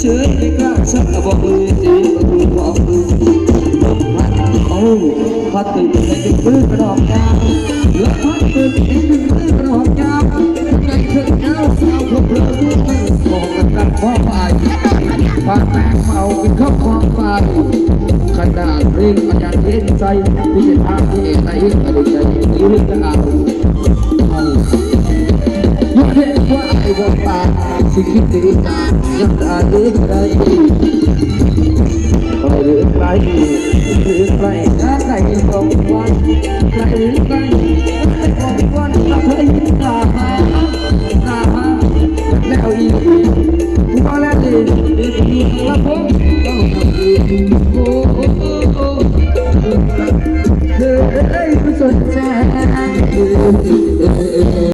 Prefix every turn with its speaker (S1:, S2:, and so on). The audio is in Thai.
S1: เชื่อในกล้าสักบอกเลยสิดูบอกดูพัดเอาพัดตื่นในดึกมือกระดอกยาวแล้วพัดตื่นในดึกมือกระดอกยาวในถึงเช้าสาวพบเลิกมองกันกันพ่อไปปากแตกเมาเป็นข้าวความไปขนาดเร่งมันยังเย็นใจที่จะทำที่ไหนก็ได้ใจนี้เรื่องจะเอายุคเด็กว่าไอ้วันตาสิ่งที่ดียังอาจรู้ได้ไปเรื่องไรเรื่องไรนะใครบอกวันใครเรื่องไรบอกวันใครตาหาแล้วอีกพอแล้วดีดีละผมต้องทำดี